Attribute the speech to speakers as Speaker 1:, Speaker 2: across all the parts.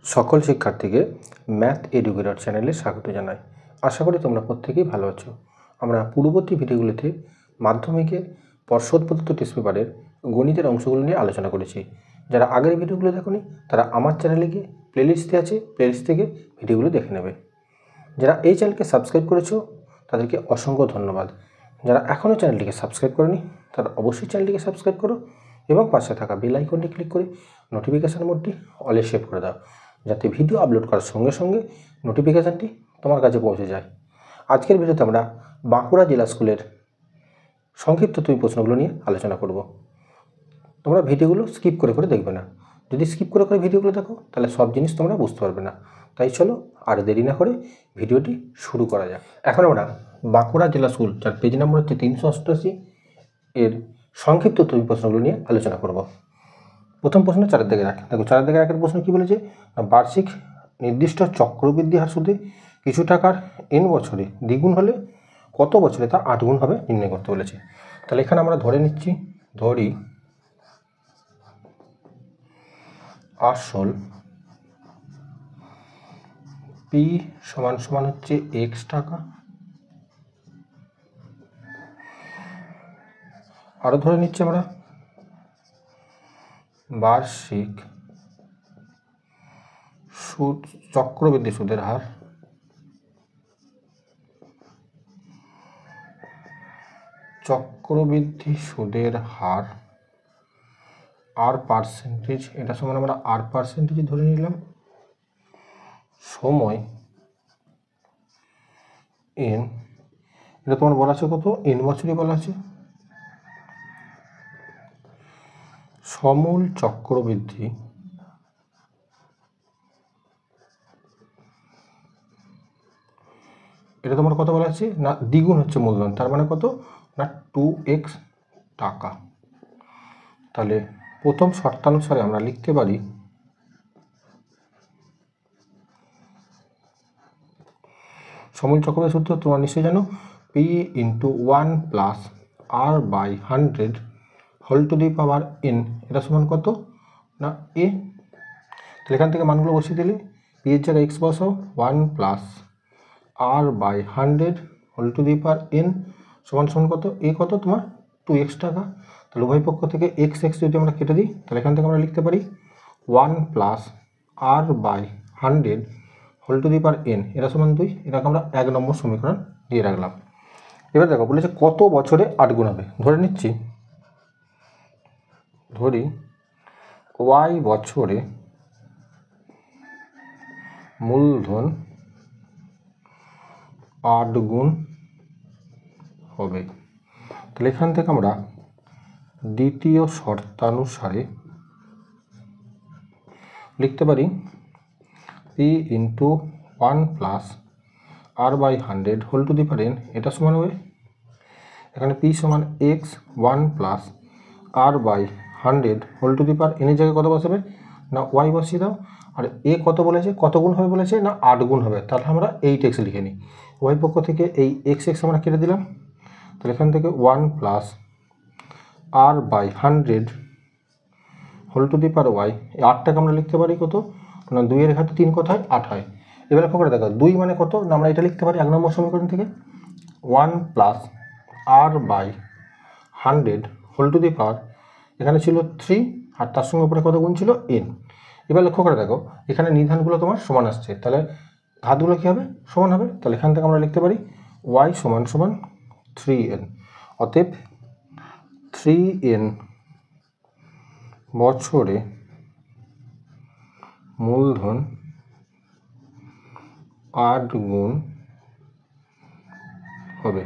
Speaker 1: সকল শিক্ষার্থীকে math educator চ্যানেলে স্বাগত জানাই। আশা করি তোমরা প্রত্যেকেই ভালো আছো। আমরা পূর্ববর্তী ভিডিওগুলিতে মাধ্যমিকের পর্ষদ প্রদত্ত টেস্ট পেপারের গণিতের অংশগুলো নিয়ে আলোচনা করেছি। যারা আগের ভিডিওগুলো দেখোনি তারা আমার চ্যানেলে গিয়ে প্লেলিস্টে আছে, প্লেলিস্ট থেকে ভিডিওগুলো দেখে নেবে। যারা এই চ্যানেলকে সাবস্ক্রাইব করেছো তাদেরকে অসংখ্য ধন্যবাদ। যারা এখনও চ্যানেলটিকে সাবস্ক্রাইব করেনি তারা অবশ্যই চ্যানেলটিকে সাবস্ক্রাইব করো এবং পাশে থাকা বেল আইকনটি ক্লিক করে নোটিফিকেশান মোডটি অলে সেভ করে দাও, যাতে ভিডিও আপলোড করার সঙ্গে সঙ্গে নোটিফিকেশানটি তোমার কাছে পৌঁছে যায়। আজকের ভিডিওতে আমরা বাঁকুড়া জেলা স্কুলের সংক্ষিপ্ত প্রশ্নগুলো নিয়ে আলোচনা করব। তোমরা ভিডিওগুলো স্কিপ করে করে দেখবে না। যদি স্কিপ করে করে ভিডিওগুলো দেখো তাহলে সব জিনিস তোমরা বুঝতে পারবে না। তাই চলো আর দেরি না করে ভিডিওটি শুরু করা যাক। এখন আমরা বাঁকুড়া জেলা স্কুল, যার পেজ নম্বর হচ্ছে 388, এর সংক্ষিপ্ত প্রশ্নগুলো নিয়ে আলোচনা করব। প্রথম প্রশ্ন 4 থেকে 1। দেখো 4 থেকে 1 প্রশ্ন কী বলেছে, বার্ষিক নির্দিষ্ট চক্রবৃদ্ধি হার সুদে কিছু টাকার n বছরে দ্বিগুণ হলে কত বছরে তা 8 গুণ হবে নির্ণয় করতে বলেছে। তাহলে এখানে আমরা ধরে নিচ্ছি, ধরি আসল p সমান সমান হচ্ছে x টাকা, আরও ধরে নিচ্ছি আমরা বার্ষিক সুদ, চক্রবৃদ্ধি সুদের হার, চক্রবৃদ্ধি সুদের হার আর পার্সেন্টেজ, এটা সমান আমরা আর পার্সেন্টেজ ধরে নিলাম, সময় n, এটা তোমার বলা আছে কত, n বছরই বলা আছে, সমূল চক্রবৃদ্ধি এটা তোমার কত বলা আছে না, দ্বিগুণ হচ্ছে মূলধন, তার মানে কত না 2x টাকা। তাহলে প্রথম শর্তানুসারে আমরা লিখতে পারি সমূল চক্রবৃদ্ধি সূত্র তোমরা নিশ্চয়ই জানো, p × 1 + r/100 whole to the power n, এটা সমান কত না a। তাহলে এখান থেকে মানগুলো বসিয়ে দিলে p এর জায়গায় x বসাও, 1 + r/100 whole to the power n সমান সমান কত, a কত তোমার 2x টাকা। তাহলে উভয় পক্ষ থেকে x যদি আমরা কেটে দিই তাহলে এখান থেকে আমরা লিখতে পারি 1 + r/100 whole to the power n, এটা সমান 2। এটাকে আমরা 1 নম্বর সমীকরণ দিয়ে রাখলাম। এবার দেখো বলেছে কত বছরে 8 গুণ হবে। ধরে নিচ্ছি, ধরি y বছরে মূলধন 8 গুণ হবে। তাহলে এখান থেকে আমরা দ্বিতীয় শর্তানুসারে লিখতে পারি p × 1 + r/100 whole to the power n, এটা সমান হবে এখানে p সমান x 1 + r/100 whole to the power n এর জায়গায় কত বসাবে না y বসিয়ে দাও। আর a কত বলেছে, কত গুণ হবে বলেছে না 8 গুণ হবে, তাহলে আমরা 8x লিখে নিই। y পক্ষ থেকে এই x আমরা কেটে দিলাম। তাহলে এখান থেকে 1 + r/100 whole to the power y, এই 8টাকে আমরা লিখতে পারি কত না 2 এর ঘাতে 3 কোথায় 8 হয়। এবার লক্ষ্য করে দেখো 2 মানে কত না আমরা এটা লিখতে পারি 1 নম্বর সমীকরণ থেকে 1 + r/100 হোল টু দি পাওয়ার, এখানে ছিল 3 আর তার সঙ্গে উপরে কত গুণ ছিল n। এবার লক্ষ্য করে দেখো এখানে নিধানগুলো তোমার সমান আসছে, তাহলে ঘাতগুলো কী হবে সমান হবে। তাহলে এখান থেকে আমরা লিখতে পারি y সমান সমান 3n। অতএব 3n বছরে মূলধন 8 গুণ হবে।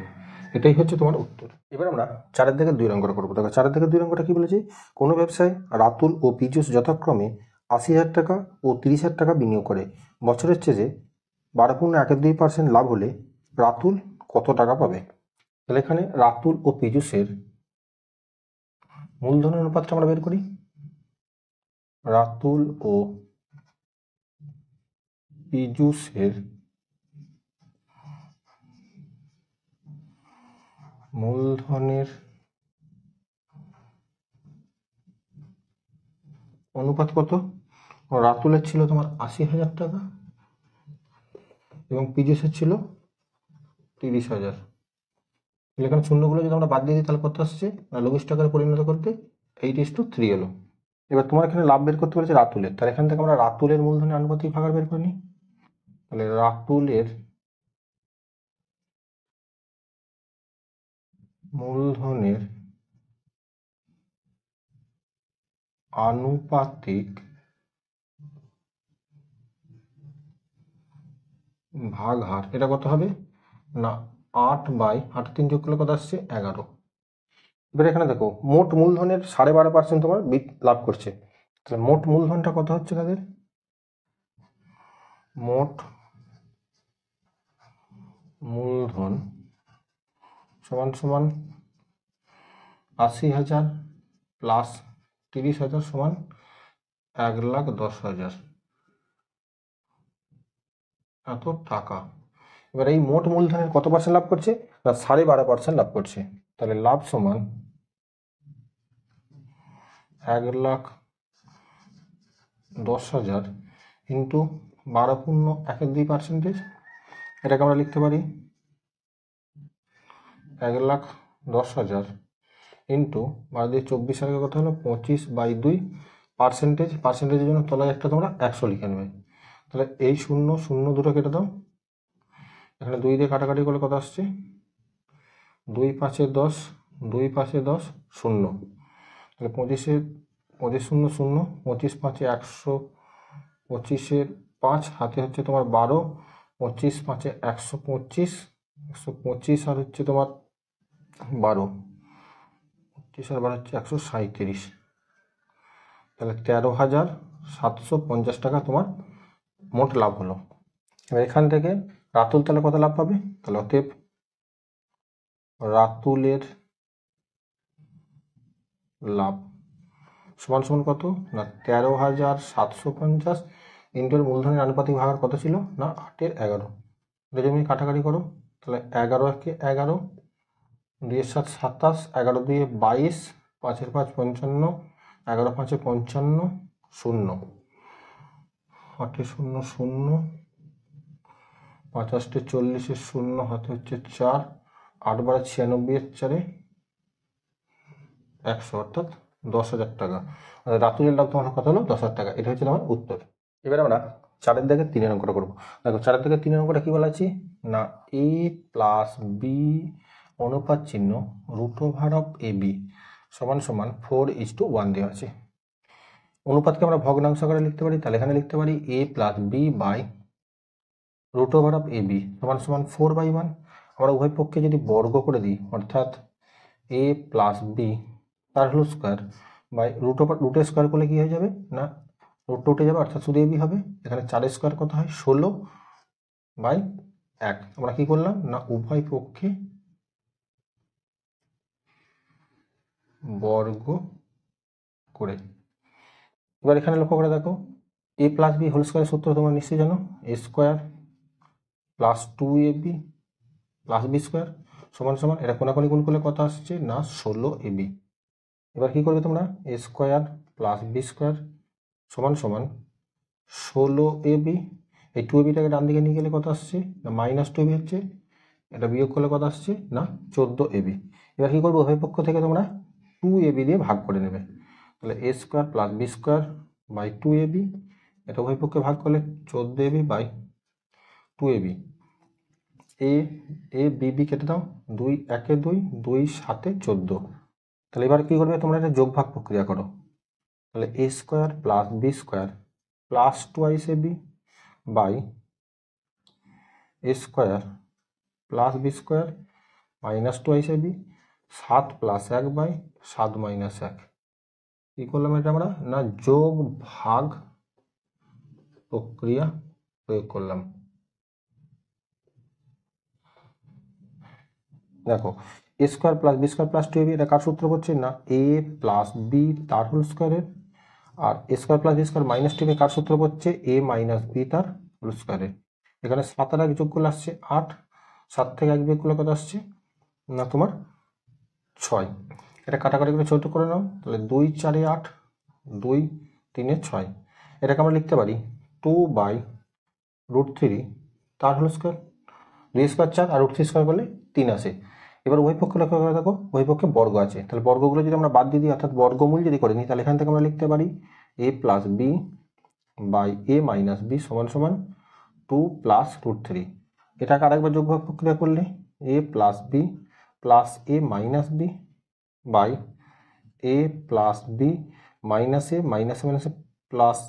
Speaker 1: এটাই হচ্ছে তোমার উত্তর। এবার আমরা 4 থেকে 2 অঙ্কটা করবো। দেখো 4 থেকে 2 অঙ্কটা কি বলেছি, কোনো ব্যবসায় রাতুল ও পীযূষ যথাক্রমে 80,000 টাকা ও 30,000 টাকা বিনিয়োগ করে বছরের শেষে 12.12% লাভ হলে রাতুল কত টাকা পাবে। তাহলে এখানে রাতুল ও পীযূষের মূলধনের অনুপাতটা আমরা বের করি। রাতুল ও পীযূষের মূলধনের অনুপাত কত রাতুলের ছিল তোমার 80,000 টাকা এবং পীযূষের ছিল 30,000। এখানে শূন্যগুলো যদি আমরা বাদ দিয়ে দিই তাহলে কত আসছে না লঘিষ্ঠ আকারে পরিণত করতে 8:3 এলো। এবার তোমার এখানে লাভ বের করতে পেরেছে রাতুলের, তাহলে এখান থেকে আমরা রাতুলের মূলধনের আনুপাতিক ভাগার বের করে নিই। তাহলে রাতুলের মূলধনের আনুপাতিক ভাগাহার এটা কত হবে না 8/8 যোগ করলে কত আসছে 11। এবার এখানে দেখো মোট মূলধনের 12.5% তোমার লাভ করছে, তাহলে মোট মূলধনটা কত হচ্ছে তাদের মোট মূলধন সমান সমান 80,000 প্লাস 30,000 সমান 1,10,000 এত টাকা। এবার এই মোট মূলধনের কত পার্সেন্ট লাভ করছে না 12.5% লাভ করছে, তাহলে লাভ সমান 1,10,000 ইন্টু 12.12%। এটাকে আমরা লিখতে পারি 1,10,000 ইন্টু 12/24 কত হলো 25/2 পার্সেন্টেজের জন্য তলায় একটা তোমরা 100 লিখে নেবে। তাহলে এই 0 0 দুটো কেটে দাও, এখানে 2 দিয়ে কাটাকাটি করলে কত আসছে 2 5 10 2 5 10 0। তাহলে 25 0 0 25 5 100 25 5 হাতে হচ্ছে তোমার 12 25 5 125 125 আর হচ্ছে তোমার 12 25 আর 12 হচ্ছে 137। তাহলে 13,750 টাকা তোমার মোট লাভ হলো। এবার এখান থেকে রাতুল তাহলে কত লাভ পাবে, তাহলে অতএব রাতুলের লাভ সমান সমান কত না 13,750 ইন্টুর মূলধনের আনুপাতিক ভাগার কত ছিল না 8/11। যদি তুমি কাটাকাটি করো তাহলে 11 × 11 2 × 7 27 11 2 22 5 × 5 55 11 5 55 0 8 0 0 5 8 40 0 হাতে হচ্ছে 4 8 12 96 4 100 অর্থাৎ 10,000 টাকা। রাতুলের লাভ তোমার কত হলো 10,000 টাকা। এটা হচ্ছে তোমার উত্তর। এবার আমরা 4-এর দাগের 3 অঙ্কটা করবো। দেখো 4-এর দাগের 3 অঙ্কটা কি বলা আছে না a প্লাস বি অনুপাত চিহ্ন √AB সমান সমান 4:1 দেওয়া আছে। অনুপাতকে আমরা ভগ্নাংশ আকারে লিখতে পারি, তাহলে এখানে লিখতে পারি a plus B by √AB সমান সমান 4/1। আমরা উভয় পক্ষে যদি বর্গ করে দিই অর্থাৎ a প্লাস বি তার হোল স্কোয়ার বাই রুটে স্কোয়ার করলে কি হয়ে যাবে না রুট উঠে যাবে অর্থাৎ শুধু এবি হবে। এখানে 4 স্কোয়ার কত হয় 16/1। আমরা কি করলাম না উভয় পক্ষে বর্গ করে। এবার এখানে লক্ষ্য করে দেখো a প্লাস বি হোল স্কোয়ারের সূত্র তোমরা নিশ্চয়ই জানো a square plus 2ab plus B square সমান সমান এটা কোনাকুনি গুণ করলে কত আসছে না 16ab। এবার কি করবে তোমরা a square plus B square সমান সমান 16ab। এই 2abটাকে ডান দিকে নিয়ে গেলে কত আসছে না -2ab হচ্ছে, এটা বিয়োগ করলে কত আসছে না 14ab। এবার কি করবো উভয় পক্ষ থেকে তোমরা 2ab দিয়ে ভাগ করে নেবে, তাহলে a square plus B square by 2ab এটা উভয় পক্ষে ভাগ করলে 14ab by 2ab। a b কেটে দাও 2 1 2 2 7 14। তাহলে এবার কি করবে তোমরা এটা যোগ ভাগ প্রক্রিয়া করো, তাহলে a square plus B square plus 2ab by a square plus B square minus 2ab 7 plus 1 by 7 minus 1। কি করলাম এটা আমরা না যোগ ভাগ প্রক্রিয়া প্রয়োগ করলাম। দেখো a square plus B square plus 2ab এটা কার সূত্র পড়ছে না a প্লাস বি তার হোল স্কোয়ারের, আর a square plus B square minus 2ab কার সূত্র পড়ছে a মাইনাস বি তার হোল স্কোয়ারের। এখানে 7 আর 1 যোগ করলে আসছে 8, 7 থেকে 1 বিয়োগ করলে কত আসছে না তোমার 6। এটা কাটাকাটি করে ছোট করে নাও, তাহলে 2 4 8 2 3 6। এটাকে আমরা লিখতে পারি 2/√3 তার হোল স্কোয়ার, 2 স্কোয়ার 4 আর √3 স্কোয়ার করলে 3 আসে। এবার ওই পক্ষে লক্ষ্য করে দেখো ওই পক্ষে বর্গ আছে, তাহলে বর্গগুলো যদি আমরা বাদ দিয়ে দিই অর্থাৎ বর্গমূল যদি করে নিই তাহলে এখান থেকে আমরা লিখতে পারি a + b/a - b = 2 + √3। এটাকে আরেকবার যোগভাগ প্রক্রিয়া করলে a + b + a - b/a + b - a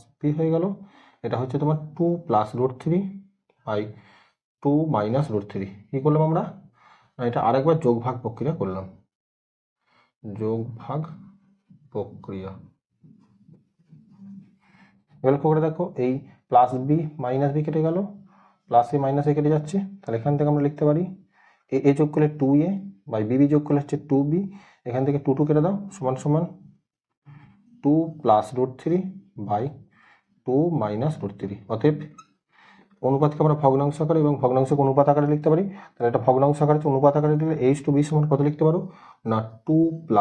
Speaker 1: - b হয়ে গেল। এটা হচ্ছে তোমার 2 + √3/2 - √3। কী করলাম আমরা? এটা আরেকবার যোগভাগ প্রক্রিয়া করলাম, যোগভাগ প্রক্রিয়া। এবার লক্ষ্য করে দেখো এই +b - b কেটে গেল, +a - a কেটে যাচ্ছে, তাহলে এখান থেকে আমরা লিখতে পারি a যোগ করলে 2a বাই b যোগ করলে হচ্ছে 2b, এখান থেকে 2 কেটে দাও = 2 + √3/2 - √3। অতএব অনুপাতকে আমরা ভগ্নাংশ আকারে এবং ভগ্নাংশকে অনুপাত আকারে লিখতে পারি। তাহলে এটা ভগ্নাংশ আকারে অনুপাত আকারে লিখলে h/b = কত লিখতে পারো না 2 +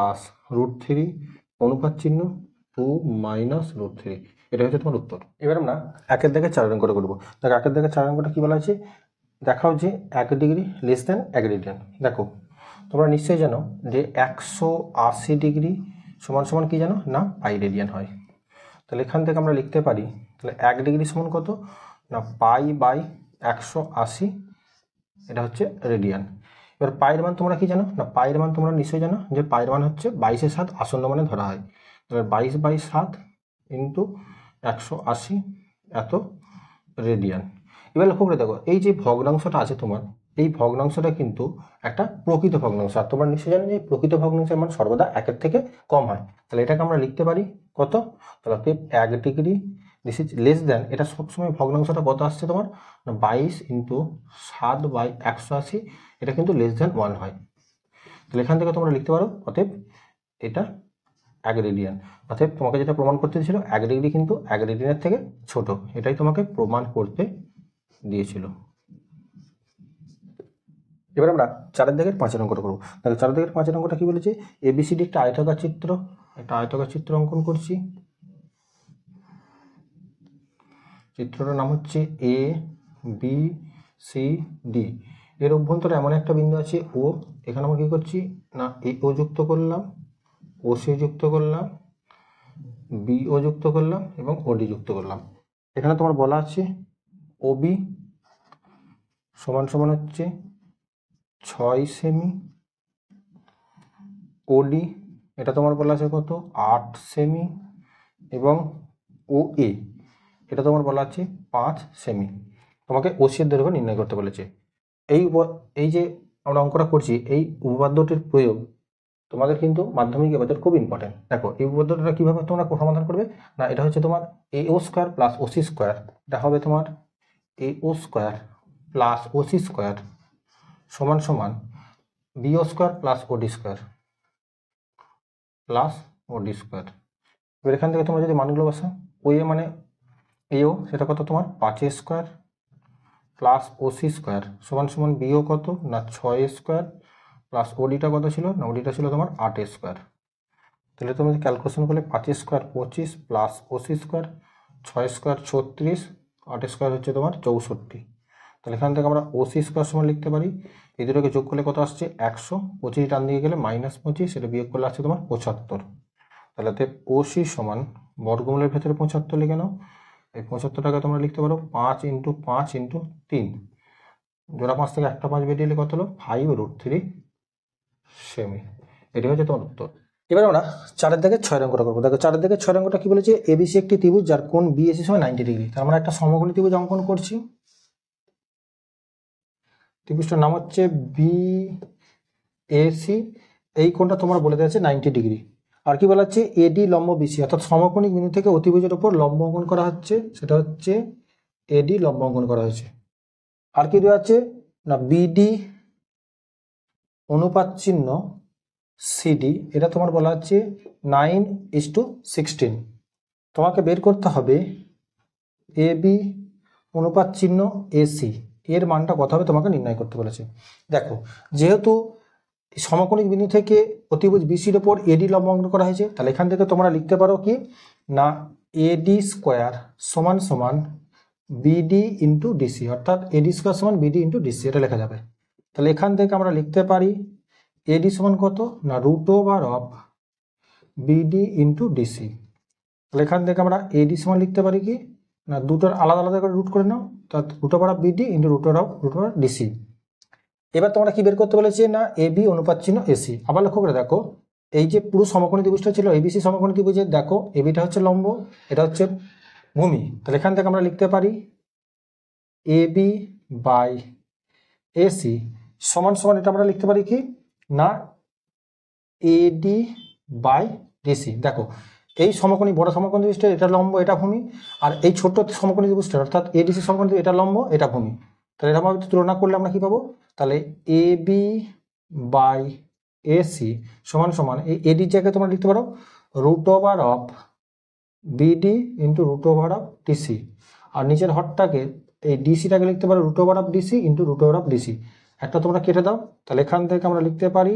Speaker 1: √3 অনুপাত চিহ্ন 2 - √3। এটা হচ্ছে তোমার উত্তর। এবার আমরা একের দাগে 4 অঙ্কটা করবো। দেখো একের দাগে 4 অঙ্কটা কি বলা আছে, দেখাও যে 1 ডিগ্রি লেস দ্যান 1 রেডিয়ান। দেখো তোমরা নিশ্চয়ই জানো যে 180 ডিগ্রি সমান কি জানো না পাই রেডিয়ান হয়। তাহলে এখান থেকে আমরা লিখতে পারি তাহলে 1 ডিগ্রি সমান কত না π/180, এটা হচ্ছে রেডিয়ান। এবার পায়ের মান তোমরা কি জানো না পায়ের মান তোমরা নিশ্চয়ই জানো যে পায়ের মান হচ্ছে 22/7 আসন্ন মানে ধরা হয়। তাহলে 22/7 × 180 এত রেডিয়ান। এবার লক্ষ্য করে দেখো এই যে ভগ্নাংশটা আছে তোমার, এই ভগ্নাংশটা কিন্তু একটা প্রকৃত ভগ্নাংশ, আর তোমরা নিশ্চয়ই জানো যে প্রকৃত ভগ্নাংশের মান সর্বদা 1-এর থেকে কম হয়। তাহলে এটাকে আমরা লিখতে পারি কত, তাহলে 1 degree this is less than, এটা সবসময় ভগ্নাংশটা কত আসছে তোমার 22 × 7/180, এটা কিন্তু লেস দ্যান 1 হয়। তাহলে এখান থেকে তোমরা লিখতে পারো অতএব এটা 1 রেডিয়ান। অতএব তোমাকে যেটা প্রমাণ করতে দিয়েছিল 1 ডিগ্রি কিন্তু 1 রেডিয়ানের থেকে ছোট, এটাই তোমাকে প্রমাণ করতে দিয়েছিল। এবার আমরা 4 দাগের 5 অঙ্কটা করবো। দেখো 4 দাগের 5 অঙ্কটা কি বলেছে, ABCD একটা আয়তাকার চিত্র, একটা আয়তাকার চিত্র অঙ্কন করছি। চিত্রটার নাম হচ্ছে ABCD। এর অভ্যন্তরে এমন একটা বিন্দু আছে O, এখানে আমরা কি করছি না AO যুক্ত করলাম, OC যুক্ত করলাম, BO যুক্ত করলাম এবং OD যুক্ত করলাম। এখানে তোমার বলা আছে OB সমান হচ্ছে 6 সেমি, OD এটা তোমার বলা আছে কত 8 সেমি, এবং OA এটা তোমার বলা আছে 5 সেমি। তোমাকে OC এর দৈর্ঘ্য নির্ণয় করতে বলেছে। এই যে আমরা অঙ্কটা করছি এই উপপাদ্যটির প্রয়োগ তোমাদের কিন্তু মাধ্যমিক এবারে খুব ইম্পর্টেন্ট। দেখো এই উপপাদ্যটা কিভাবে তোমরা সমাধান করবে না, এটা হচ্ছে তোমার AO² + OC², এটা হবে তোমার AO² + OC² সমান BO² + OD² এবার এখান থেকে তোমরা যদি মানগুলো বসাও, OA মানে AO সেটা কত তোমার 5² + OC² সমান BO কত না 6² প্লাস ODটা কত ছিল না ODটা ছিল তোমার 8²। তাহলে তুমি ক্যালকুলেশন করলে 5² 25 প্লাস OC², 6² 36, 8² হচ্ছে তোমার 64। তাহলে এখান থেকে আমরা OC² সমান লিখতে পারি, এই দুটোকে যোগ করলে কত আসছে 100, 25 ডান দিকে গেলে -25, এটা বিয়োগ করলে আসছে তোমার 75। তাহলে OC সমান বর্গমূলের ভেতরে 75 লিখে নাও। এই 75টাকে তোমরা লিখতে পারো 5 × 5 × 3, জোড়া 5 থেকে একটা 5 বেরিয়ে এলে কত হলো 5√3 সেমি। এটি হচ্ছে তোমার উত্তর। এবার আমরা 4 দাগের 6 অঙ্কটা করবো। দেখো 4 দাগের 6 অঙ্কটা কি বলেছে, ABC একটি ত্রিভুজ যার কোণ BAC = 90 ডিগ্রি। তার আমরা একটা সমকোণী ত্রিভুজ অঙ্কন করছি। ত্রিভুজটার নাম হচ্ছে BAC, এই কোণটা তোমার বলে দেওয়া আছে 90 ডিগ্রি। আর কি বলা হচ্ছে AD লম্ব BC, অর্থাৎ সমকোণী বিন্দু থেকে অতিভুজের উপর লম্ব অঙ্কন করা হচ্ছে, সেটা হচ্ছে AD লম্ব অঙ্কন করা হয়েছে। আর কি দেওয়া আছে না BD অনুপাত চিহ্ন CD, এটা তোমার বলা হচ্ছে 9:16। তোমাকে বের করতে হবে AB অনুপাত চিহ্ন AC, এর মানটা কত হবে তোমাকে নির্ণয় করতে বলেছে। দেখো যেহেতু সমকোণী বিন্দু থেকে অতিভুজ BCর ওপর AD লম্ব অঙ্কন করা হয়েছে, তাহলে এখান থেকে তোমরা লিখতে পারো কি
Speaker 2: না এডি স্কোয়ার সমান সমান বিডি ইন্টু ডিসি, অর্থাৎ এডি স্কোয়ার সমান বিডি ইন্টু ডিসি, এটা লেখা যাবে। তাহলে এখান থেকে আমরা লিখতে পারি এডি সমান কত না root over of BD into DC. তাহলে এখান থেকে আমরা এডি সমান লিখতে পারি কি না দুটোর আলাদা আলাদা করে রুট করে নাও, অর্থাৎ root over of BD into root over DC. এবার তোমরা কি বের করতে বলেছে না এবি অনুপাত চিহ্ন এসি। আবার লক্ষ্য করে দেখো এই যে পুরো সমকোণী ত্রিভুজটা ছিল এবিসি সমকোণী ত্রিভুজে, দেখো এবিটা হচ্ছে লম্ব, এটা হচ্ছে ভূমি। তাহলে এখান থেকে আমরা লিখতে পারি এবি বাই এসি সমান সমান এটা আমরা লিখতে পারি কি না এডি বাই ডিসি। দেখো এই সমকোণী বড় সমকোণী ত্রিভুজটা এটা লম্ব এটা ভূমি, আর এই ছোট সমকোণী ত্রিভুজটা অর্থাৎ এডিসি সমকোণী এটা লম্ব এটা ভূমি। তাহলে এটা আমরা তুলনা করলে আমরা কি পাবো, তাহলে এবি বাই এসি সমান সমান এই এডির জায়গায় তোমরা লিখতে পারো root over of BD into root over of DC, আর নিচের হরটাকে এই ডিসিটাকে লিখতে পারো root over of DC into root over of DC. একটা তোমরা কেটে দাও, তাহলে এখান থেকে আমরা লিখতে পারি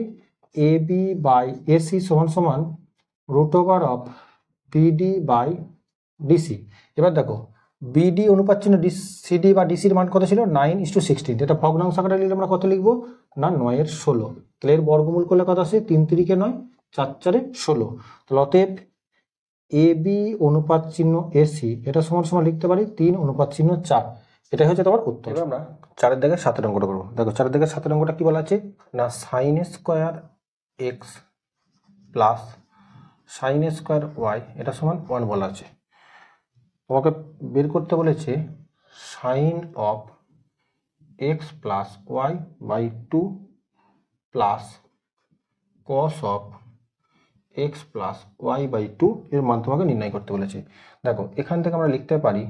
Speaker 2: এবি বাই এসি সমান সমান root over of BD by DC. এবার দেখো বিডি অনুপাত চিহ্ন সিডি বা ডিসির মান কত ছিল 9:16, এটা ভগ্নাংশ আকারে লিখলে আমরা কত লিখবো না 9/16। তাহলে এর বর্গমূল করলে কত আসে 3 3 9 4 4 16। তাহলে অতএব এবি অনুপাত চিহ্ন এসি এটা সমান সমান লিখতে পারি 3:4। এটাই হচ্ছে তোমার উত্তর।
Speaker 1: এবার আমরা 4-এর দাগের 7-এর অঙ্কটা করবো। দেখো 4-এর দাগের 7-এর অঙ্কটা কি বলা আছে না sine square x plus sine square y এটা সমান 1 বলা আছে। তোমাকে বের করতে বলেছে sine of x plus Y by 2 plus cos of x plus Y by 2 এর মান তোমাকে নির্ণয় করতে বলেছে। দেখো এখান থেকে আমরা লিখতে পারি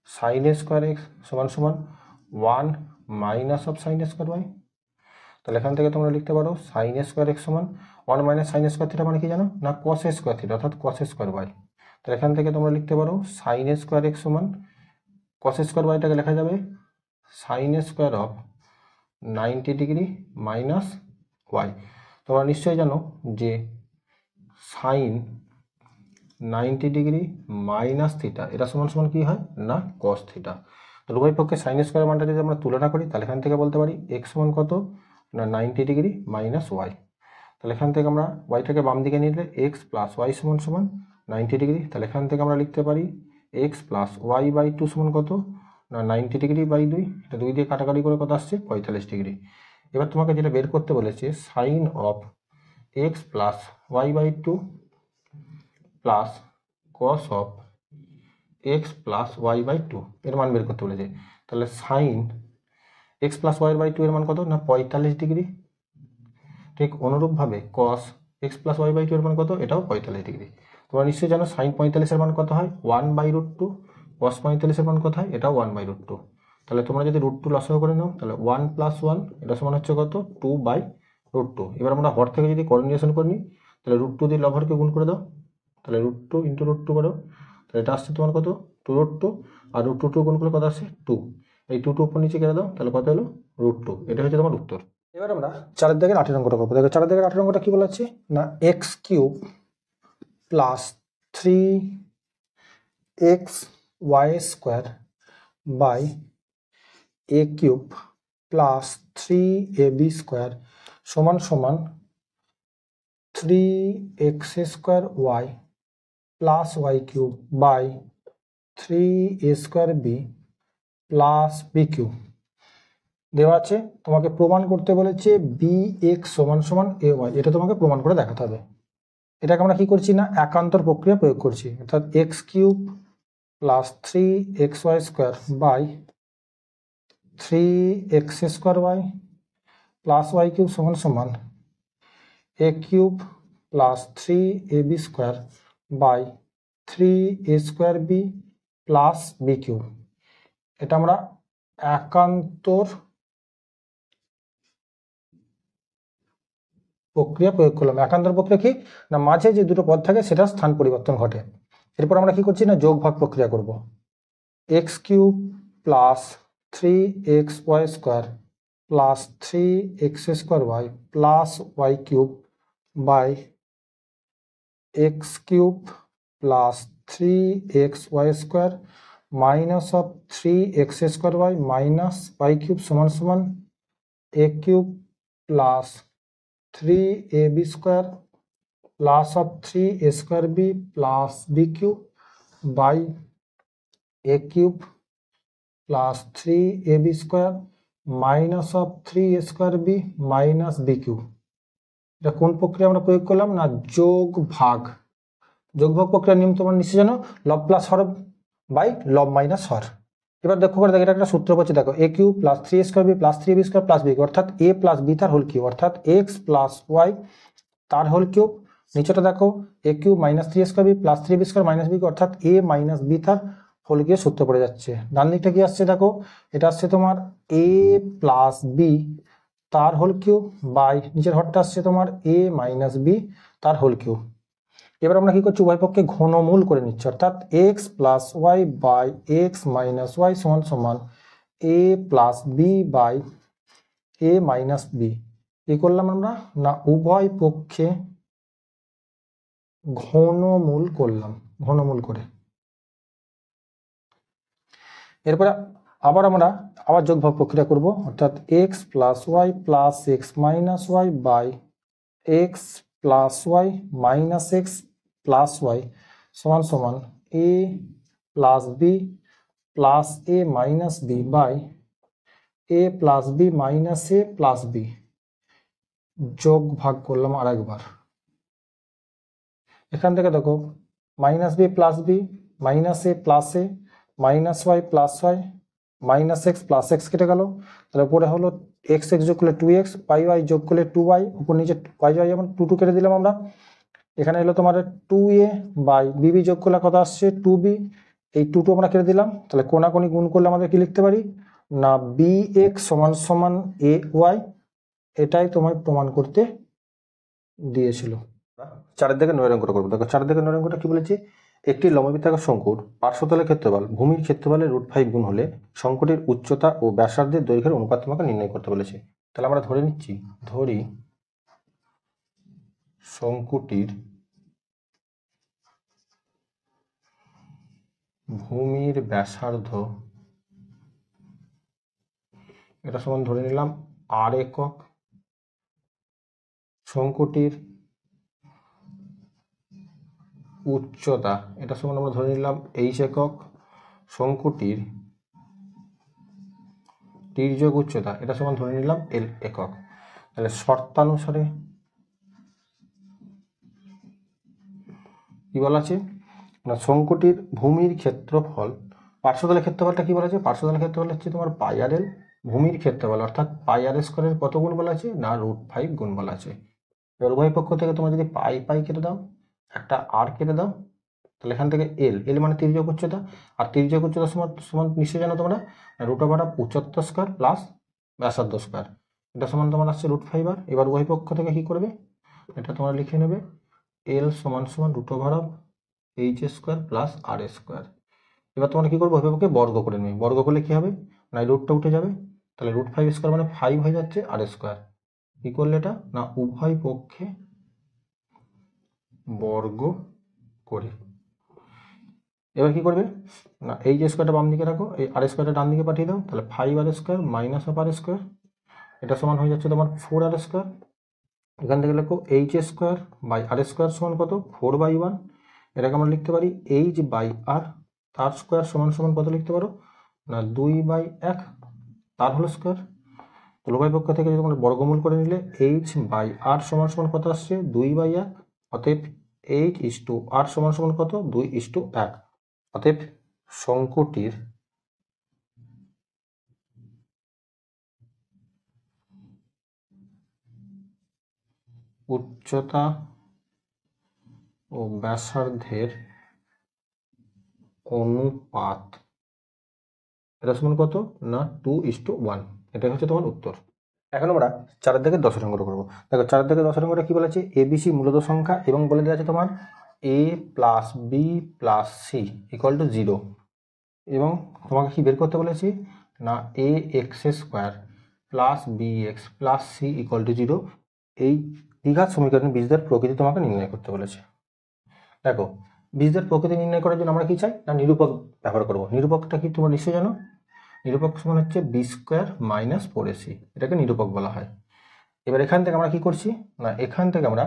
Speaker 1: সাইন স্কোয়ার এক্স সমান সমান 1 minus of sine square y. তাহলে এখান থেকে তোমরা লিখতে পারো সাইন স্কোয়ার এক্স সমান 1 মাইনাস সাইন স্কোয়ার থিটা মানে কি জানো না কস স্কোয়ার থিটা অর্থাৎ কস স্কোয়ার ওয়াই। তাহলে এখান থেকে তোমরা লিখতে পারো সাইন স্কোয়ার এক্স সমান কস স্কোয়ার ওয়াইটাকে লেখা যাবে sine square of 90 degree minus y. তোমরা নিশ্চয়ই জানো যে সাইন 90 ডিগ্রি মাইনাস থিটা এটা সমান সমান কি হয় না কস থিটা। তো উভয় পক্ষে সাইন স্কোয়ার মানটা যদি আমরা তুলনা করি তাহলে এখান থেকে বলতে পারি এক্স সমান কত না 90 ডিগ্রি মাইনাস ওয়াই। তাহলে এখান থেকে আমরা ওয়াইটাকে বাম দিকে নিলে এক্স প্লাস ওয়াই সমান সমান 90 ডিগ্রি। তাহলে এখান থেকে আমরা লিখতে পারি এক্স প্লাস ওয়াই বাই 2 সমান কত না 90 ডিগ্রি বাই 2, এটা 2 দিয়ে কাটাকাটি করে কত আসছে 45 ডিগ্রি। এবার তোমাকে যেটা বের করতে বলেছে sine of x plus Y by 2 plus cos of x plus Y by 2 এর মান বের করতে বলেছে। তাহলে sine x plus Y by 2 এর মান কত না 45 ডিগ্রি। ঠিক অনুরূপভাবে cos x plus Y by 2 এর মান কত এটাও 45 ডিগ্রি। তোমরা নিশ্চয়ই জানো সাইন 45 এর মান কত হয় 1/√2, কস 45 এর মান কত হয় এটাও 1/√2। তাহলে তোমরা যদি √2 লসাগু করে নাও তাহলে 1 + 1 এটা সমান হচ্ছে কত 2/√2। এবার আমরা হর থেকে যদি কোঅর্ডিনেশন করে নিই তাহলে √2 দিয়ে লবহরকে গুণ করে দাও, তাহলে √2 × √2 করো, তাহলে এটা আসছে তোমার কত 2√2, আর √2 গুণ করলে কত আসছে 2। এই 2 উপর নিচে কেটে দাও তাহলে কত হলো √2। এটা হচ্ছে তোমার উত্তর। এবার আমরা 4-এর দাগের 8-এর অঙ্কটা করবো। দেখো 4-এর দাগের 8-এর অঙ্কটা কি বলা আছে না x³ plus 3xy² by a³ plus 3ab² সমান সমান 3x² plus y³ by 3a² b plus b³ দেওয়া আছে। তোমাকে প্রমাণ করতে বলেছে bx সমান সমান ay, এটা তোমাকে প্রমাণ করে দেখাতে হবে। এটাকে আমরা কি করছি না একান্তর প্রক্রিয়া প্রয়োগ করছি, অর্থাৎ x³ plus 3xy² by 3x² plus y³ সমান সমান a³ plus 3ab² by 3a² b plus b³ এটা আমরা একান্তর প্রক্রিয়া প্রয়োগ করলাম। একান্তর প্রক্রিয়া কি না মাঝে যে দুটো পদ থাকে সেটা স্থান পরিবর্তন ঘটে। এরপর আমরা কি করছি না যোগ ভাগ প্রক্রিয়া করব। x³ plus 3xy² plus 3x² plus y³ by x³ plus
Speaker 2: three X Y square minus of three X square Y minus Y cube সমান সমান A cube plus three A B square plus of three A square B plus B cube by A cube plus three A B square minus of three A square B minus B cube. এটা কোন প্রক্রিয়া আমরা প্রয়োগ করলাম না যোগ ভাগ প্রক্রিয়ার নিয়ম তোমরা নিশ্চয় জানো, লব প্লাস হর বাই লব মাইনাস হর। এবার দেখো করে দেখো এটা একটা সূত্র বলছে, দেখো A cube plus three square B plus three B square plus B cube অর্থাৎ এ প্লাস বি তার হোল কিউব অর্থাৎ এক্স প্লাস ওয়াই তার হোল কিউব। নিচেটা দেখো A cube minus three square B plus three B square minus B cube অর্থাৎ A minus B তার whole cube সূত্র পড়ে যাচ্ছে। ডান দিকটা কি আসছে দেখো, এটা আসছে তোমার এ প্লাস বি তার হোল কিউব বাই নিচের হরটা আসছে তোমার এ মাইনাস বি তার হোল কিউব। এবার আমরা কি করছি উভয় পক্ষে ঘনমূল করে নিচ্ছি অর্থাৎ X plus Y by X minus Y সমান সমান A plus B by A minus B. কি করলাম আমরা না উভয় পক্ষে ঘনমূল করলাম, ঘনমূল করে। এরপরে আমরা আবার যোগভাগ প্রক্রিয়া করব অর্থাৎ X plus Y plus X minus Y by X plus Y minus X plus Y সমান সমান A plus B plus A minus B by A plus B minus A plus B. যোগ ভাগ করলাম আর একবার। এখান থেকে দেখো minus B plus B minus A plus A minus Y plus Y minus X plus X কেটে গেল, তাহলে উপরে হলো এক্স এক্স যোগ করলে টু এক্স ওয়াই ওয়াই যোগ করলে টু ওয়াই, উপর নিচে ওয়াই ওয়াই যেমন টু টু কেটে দিলাম আমরা। এখানে এলো তোমার টু এ বাই বিবি যোগ করলে কত আসছে টু বি, এই টু টু আমরা কেটে দিলাম, তাহলে কোনাকুনি গুণ করলে আমাদের কি লিখতে পারি না বি এক্স সমান সমান এ ওয়াই। এটাই তোমায় প্রমাণ করতে দিয়েছিল।
Speaker 1: চারের দিকে 9 অঙ্কটা করবো। দেখো চারের দিকে 9 অঙ্কটা কি বলেছি, একটি লম্ববৃত্তাকার শঙ্কুর পার্শ্বতলের ক্ষেত্রফল ভূমির ক্ষেত্রফলের √5 গুণ হলে শঙ্কুটির উচ্চতা ও ব্যাসার্ধের দৈর্ঘ্যের অনুপাত তোমাকে নির্ণয় করতে বলেছে। তাহলে আমরা ধরে নিচ্ছি, ধরি শঙ্কুটির ভূমির ব্যাসার্ধ এটা সমান ধরে নিলাম আর একক, শঙ্কুটির উচ্চতা এটা সমান আমরা ধরে নিলাম এইচ একক, শঙ্কুটির তির্যক উচ্চতা এটা সমান ধরে নিলাম এল একক। তাহলে শর্তানুসারে কি বলা আছে না শঙ্কুটির ভূমির ক্ষেত্রফল, পার্শ্বতলের ক্ষেত্রফলটা কি বলা আছে, পার্শ্বতলের ক্ষেত্রফল হচ্ছে তোমার পাই আর এল, ভূমির ক্ষেত্রফল অর্থাৎ পাই আর স্কোয়ারের কত গুণ বলা আছে না √5 গুণ বলা আছে। এবার উভয় পক্ষ থেকে তোমরা যদি পাই পাই কেটে দাও, একটা আর কেটে দাও, তাহলে এখান থেকে এল এল মানে তির্যক উচ্চতা, আর তির্যক উচ্চতা সমান সমান নিশ্চয়ই জানো তোমরা √ওভার উচ্চত্ব স্কোয়ার প্লাস ব্যাসার্ধ স্কোয়ার, এটা সমান তোমার আসছে √5 আর। এবার উভয় পক্ষ থেকে কি করবে এটা তোমরা লিখে নেবে এল সমান সমান √ওভার এইচ স্কোয়ার প্লাস আর স্কোয়ার। এবার তোমরা কি করবো উভয় পক্ষে বর্গ করে নেবে, বর্গ করলে কি হবে না রুটটা উঠে যাবে, তাহলে √5 স্কোয়ার মানে 5 হয়ে যাচ্ছে আর স্কোয়ার। কি করলে এটা না উভয় পক্ষে বর্গ করে। এবার কি করবে না এই যে স্কোয়ারটা বাম দিকে রাখো, এই আর স্কোয়ারটা ডান দিকে পাঠিয়ে দাও, তাহলে 5 আর square minus of R square এটা সমান হয়ে যাচ্ছে তোমার 4 আর স্কোয়ার। এখান থেকে লেখো H square by R square সমান কত 4/1, এটাকে আমরা লিখতে পারি এইচ বাই আর তার স্কোয়ার সমান সমান কত লিখতে পারো না 2/1 তার হোল স্কোয়ার। তো উভয় পক্ষ থেকে যদি তোমরা বর্গমূল করে নিলে এইচ বাই আর সমান সমান কত আসছে 2/1, অতএব এইচ ইস টু আর সমান সমান কত 2:1। অতএব শঙ্কুটির উচ্চতা ও ব্যাসার্ধের অনুপাত এটা সমান কত না 2:1, এটা হচ্ছে তোমার উত্তর। এখন আমরা চারের দিকে 10 অঙ্কটা করবো। দেখো চারের দিকে 10 অঙ্কটা কি বলেছে, এবিসি মূলত সংখ্যা এবং বলে দেওয়া আছে তোমার a plus B plus C equal to 0, এবং তোমাকে কি বের করতে বলেছি না A X square plus B X plus C equal to 0, এই দ্বিঘাত সমীকরণ বীজদের প্রকৃতি তোমাকে নির্ণয় করতে বলেছে। দেখো
Speaker 2: বীজদের প্রকৃতি নির্ণয় করার জন্য আমরা কি চাই না নিরূপক ব্যবহার করব। নিরূপকটা কি তোমরা নিশ্চয়ই জানো, নিরূপক সমান হচ্ছে বি স্কোয়ার মাইনাস 4ac, এটাকে নিরূপক বলা হয়। এবার এখান থেকে আমরা কি করছি না এখান থেকে আমরা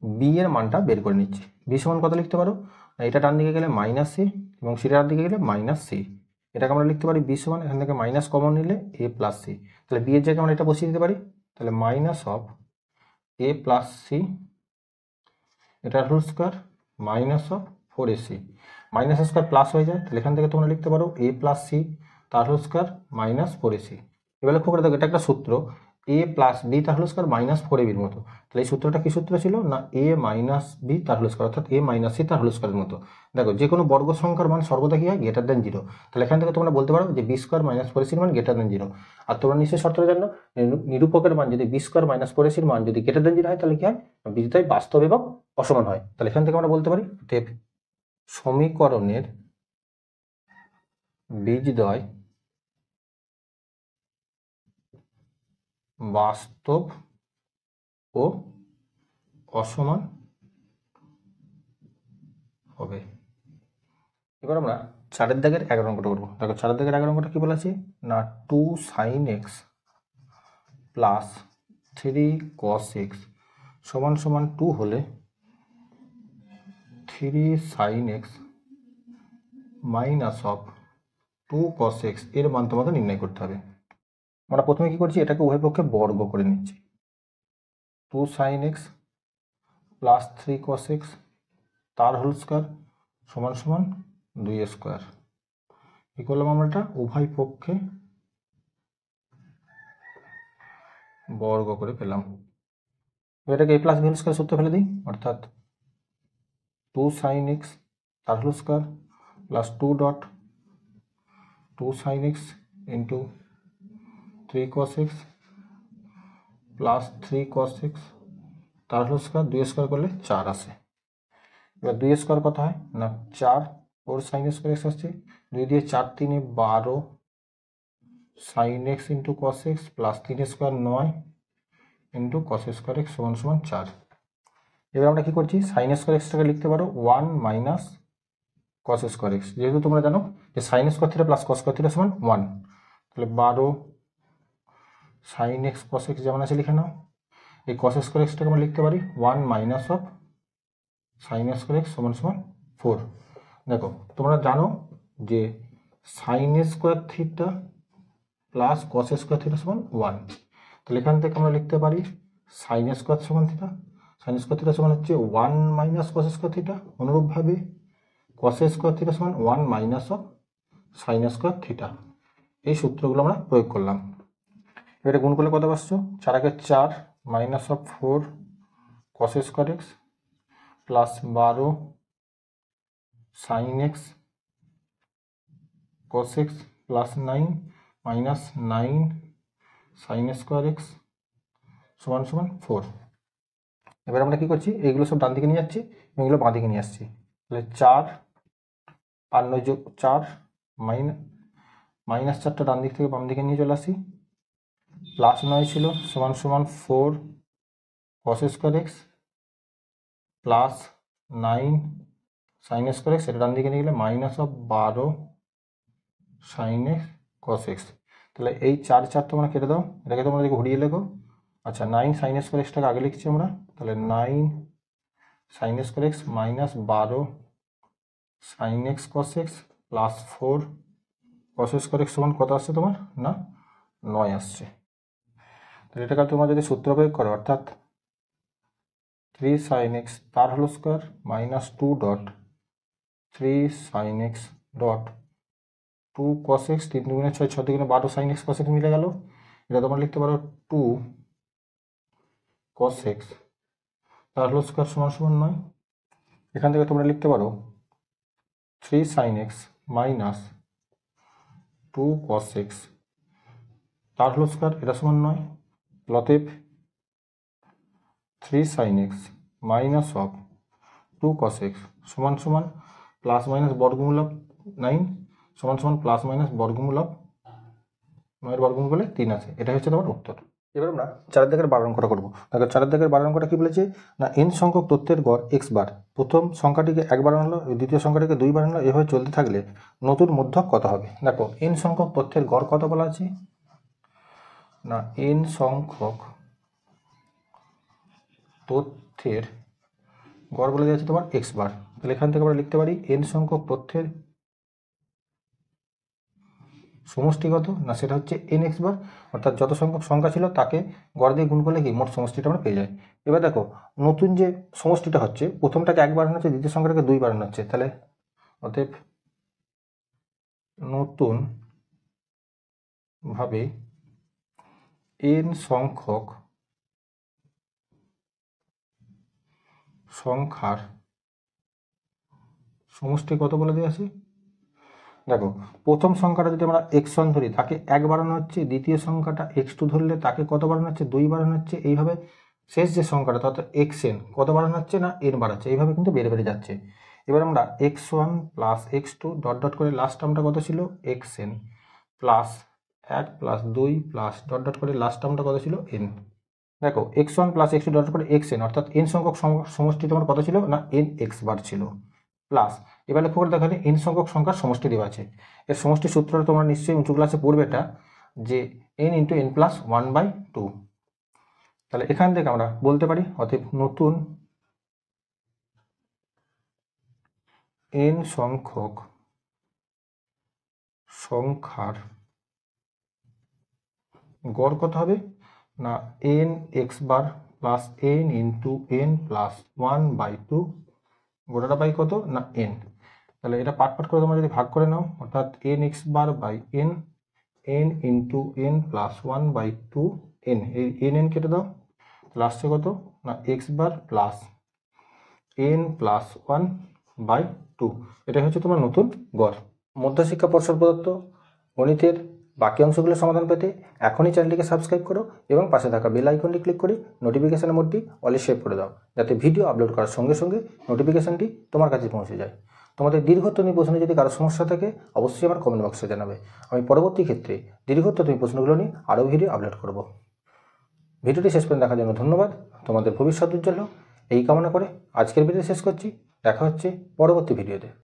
Speaker 2: বি এর মানটা বের করে নিচ্ছি। বি সমান কত লিখতে পারো না, এটা ডান দিকে গেলে মাইনাস সি এবং সিটা ডান দিকে গেলে মাইনাস সি, এটাকে আমরা লিখতে পারি বি সমান, এখান থেকে মাইনাস কমন নিলে এ প্লাস সি, তাহলে বি এর জায়গায় আমরা এটা বসিয়ে দিতে পারি, তাহলে minus of A plus C এটার whole square minus of 4ac, minus square plus হয়ে যায়, তাহলে এখান থেকে তোমরা লিখতে পারো এ প্লাস সি তার হোল স্কোয়ার মাইনাস 4ac। এবার লক্ষ্য করে দেখো এটা একটা সূত্র, এ প্লাস বি তার হোল স্কোয়ার মাইনাস 4ab মতো, তাহলে এই সূত্রটা কি সূত্র ছিল না এ মাইনাস বি তার হোল স্কোয়ার অর্থাৎ এ মাইনাস সি তার হোল স্কোয়ারের মতো। দেখো যে কোনো বর্গ সংখ্যার মান সর্বদা কি হয় গ্রেটার দেন 0, তাহলে এখান থেকে তোমরা বলতে পারো যে বি স্কোয়ার মাইনাস 4ac মান গ্রেটার দেন 0। আর তোমরা নিশ্চয়ই শর্তটা জানো, নিরূপকের মান যদি বি স্কোয়ার মাইনাস 4ac মান যদি গ্রেটার দেন 0 হয় তাহলে কি হয় বীজদ্বয় বাস্তব এবং অসমান হয়। তাহলে এখান থেকে আমরা বলতে পারি সমীকরণের বীজদ্বয় বাস্তব ও অসমান হবে। এবার আমরা 4 দাগের 11 অঙ্কটা করবো। দেখো 4 দাগের 11 অঙ্কটা কি বলেছে না 2 sin x plus 3 cos x সমান সমান 2 হলে 3 sin x minus of 2 cos x এর মান তোমাকে নির্ণয় করতে হবে। আমরা প্রথমে কি করছি, এটাকে উভয় পক্ষে বর্গ করে নিচ্ছি, 2 sin x plus 3 cos x তার হোল স্কোয়ার সমান সমান 2 স্কোয়ার। কি করলাম আমরা, এটা উভয় পক্ষে বর্গ করে পেলাম। এটাকে a plus B whole square সূত্রে ফেলে দিই, অর্থাৎ 2 sin x তার whole square plus 2 sin x into 3 cos x plus 3 cos x তার হোল স্কোয়ার, 2 স্কোয়ার করলে 4 আসে। এবার 2 স্কোয়ার কত হয় না 4, 4 sin স্কোয়ার x আসছে, 2 দিয়ে 4 3 12 sin x into cos x plus 3 square 9 into cos square x সমান সমান 4। এবার আমরা কি করছি sin স্কোয়ার এক্সটাকে লিখতে পারো 1 মাইনাস cos স্কোয়ার x, যেহেতু তোমরা জানো যে sin square theta plus cos square theta সমান 1, তাহলে 12 sin x cos x যেমন আছে লিখে নাও। এই cos স্কোয়ার এক্সটাকে আমরা লিখতে পারি 1 minus of sin square x সমান সমান 4। দেখো তোমরা জানো যে sin square theta plus cos square theta সমান 1, তাহলে এখান থেকে আমরা লিখতে পারি sin স্কোয়ার সমান থিটা, sin স্কোয়ার থিটা সমান হচ্ছে 1 মাইনাস cos স্কোয়ার থিটা, অনুরূপভাবে cos স্কোয়ার থিটা সমান 1 minus of sin square theta. এই সূত্রগুলো আমরা প্রয়োগ করলাম। এবারে গুণ করলে কত পাচ্ছ, 4 আগে 4 minus of 4 cos square x plus 12 sin x cos x plus 9 minus 9 sin square x সমান সমান 4। এবার আমরা কি করছি, এইগুলো সব ডান দিকে নিয়ে যাচ্ছি এবং এগুলো বাঁ দিকে নিয়ে আসছি, তাহলে 4 আর 9 যোগ 4 মাইনাস 4টা ডান দিক থেকে বাম দিকে নিয়ে চলে আসি, প্লাস 9 ছিল সমান সমান 4 cos square x plus 9 sin square x, এটা ডান দিকে নিয়ে গেলে minus of 12 sin x cos x। তাহলে এই 4 4 তোমরা কেটে দাও, এটাকে তোমরা ঘুরিয়ে লেখো। আচ্ছা 9 sin স্কোয়ার এক্সটাকে আগে লিখছি আমরা, তাহলে 9 sin square x minus 12 sin x cos x plus 4 cos square x সমান কত আসছে তোমার না 9 আসছে। তাহলে এটাকে তোমরা যদি সূত্র প্রয়োগ করো, অর্থাৎ 3 sin x তার whole square minus 2 dot 3 sin x dot 2 cos x, 3 দুগুণে 6, 6 দুগুণে 12 sin x cos x মিলে গেল। এটা তোমরা লিখতে পারো 2 cos x তার হোল স্কোয়ার সমান সমান 9। এখান থেকে তোমরা লিখতে পারো 3 sin x minus 2 cos x তার হোল স্কোয়ার, এটা সমান 9। অতএব 3 sin x minus of 2 cos x সমান সমান প্লাস মাইনাস বর্গমূল অফ 9 সমান সমান প্লাস মাইনাস বর্গমূল অফ 9 এর বর্গমূল করলে 3 আছে। এটা হচ্ছে তোমার উত্তর।
Speaker 1: এবার আমরা 4 দাগের 12 অঙ্কটা করবো। দেখো 4 দাগের 12 অঙ্কটা কি বলেছে না, n সংখ্যক তথ্যের গড় x বার, প্রথম সংখ্যাটিকে 1 বাড়ানো হলো, দ্বিতীয় সংখ্যাটিকে 2 বাড়ানো হলো, এভাবে চলতে থাকলে নতুন মধ্যক কত হবে? দেখো n সংখ্যক তথ্যের গড় কত বলা আছে না, n সংখ্যক তথ্যের গড় বলে যাচ্ছে তোমার x বার। তাহলে এখান থেকে আমরা লিখতে পারি n সংখ্যক তথ্যের সমষ্টিগত না, সেটা হচ্ছে nx বার, অর্থাৎ যত সংখ্যক সংখ্যা ছিল তাকে গড় দিয়ে গুণ করলে কি মোট সমষ্টিটা আমরা পেয়ে যাই। এবার দেখো নতুন যে সমষ্টিটা হচ্ছে, প্রথমটাকে 1 বাড়ানো হচ্ছে, দ্বিতীয় সংখ্যাটাকে 2 বাড়ানো হচ্ছে, তাহলে অতএব নতুন ভাবে n সংখ্যক সংখ্যার সমষ্টি কত বলে দেওয়া আছে। দেখো প্রথম সংখ্যাটা যদি আমরা x1 ধরি তাকে 1 বাড়ানো হচ্ছে, দ্বিতীয় সংখ্যাটা x2 ধরলে তাকে কত বাড়ানো হচ্ছে, 2 বাড়ানো হচ্ছে, এইভাবে শেষ যে সংখ্যাটা অর্থাৎ xn কত বাড়ানো হচ্ছে না n বাড়াচ্ছে, এইভাবে কিন্তু বেড়ে বেড়ে যাচ্ছে। এবার আমরা x1 plus x2 dot dot করে লাস্ট টার্মটা কত ছিল xn plus 1 plus 2 plus dot dot করে লাস্ট টার্মটা কত ছিল n। দেখো x1 plus x2 dot dot করে xn অর্থাৎ n সংখ্যক সমষ্টি তোমার কত ছিল না nx বার ছিল, প্লাস এবার লক্ষ্য করে দেখালে n সংখ্যক সংখ্যার সমষ্টি দেওয়া আছে। এর সমষ্টি সূত্রটা তোমরা নিশ্চয়ই উঁচু ক্লাসে পড়বে, এটা যে n ইন্টু n প্লাস 1/2। তাহলে এখান থেকে আমরা বলতে পারি অতএব নতুন n সংখ্যক সংখ্যার গড় কত হবে না n x বার plus n into n plus 1/2 গোটাটা বাই কত না n। তাহলে এটা পার্ট পার্ট করে তোমরা যদি ভাগ করে নাও অর্থাৎ n x bar by n, n into n plus 1/2 n, এই n কেটে দাও, লাস্টে কত না x বার প্লাস n প্লাস 1/2। এটাই হচ্ছে তোমার নতুন গড়। মধ্যশিক্ষা পর্ষদ প্রদত্ত গণিতের বাকি অংশগুলো সমাধান পেতে এখনই চ্যানেলটিকে সাবস্ক্রাইব করো এবং পাশে থাকা বেল আইকনটি ক্লিক করে নোটিফিকেশনের মোডটি অলে সেভ করে দাও, যাতে ভিডিও আপলোড করার সঙ্গে সঙ্গে নোটিফিকেশনটি তোমার কাছে পৌঁছে যায়। তোমাদের দীর্ঘত্বনী প্রশ্নে যদি কারো সমস্যা থাকে অবশ্যই আমার কমেন্ট বক্সে জানাবে। আমি পরবর্তী ক্ষেত্রে দীর্ঘত্বনী প্রশ্নগুলো নিয়ে আরও ভিডিও আপলোড করব। ভিডিওটি শেষ পর্যন্ত দেখার জন্য ধন্যবাদ। তোমাদের ভবিষ্যৎ উজ্জ্বল হোক এই কামনা করে আজকের ভিডিও শেষ করছি। দেখা হচ্ছে পরবর্তী ভিডিওতে।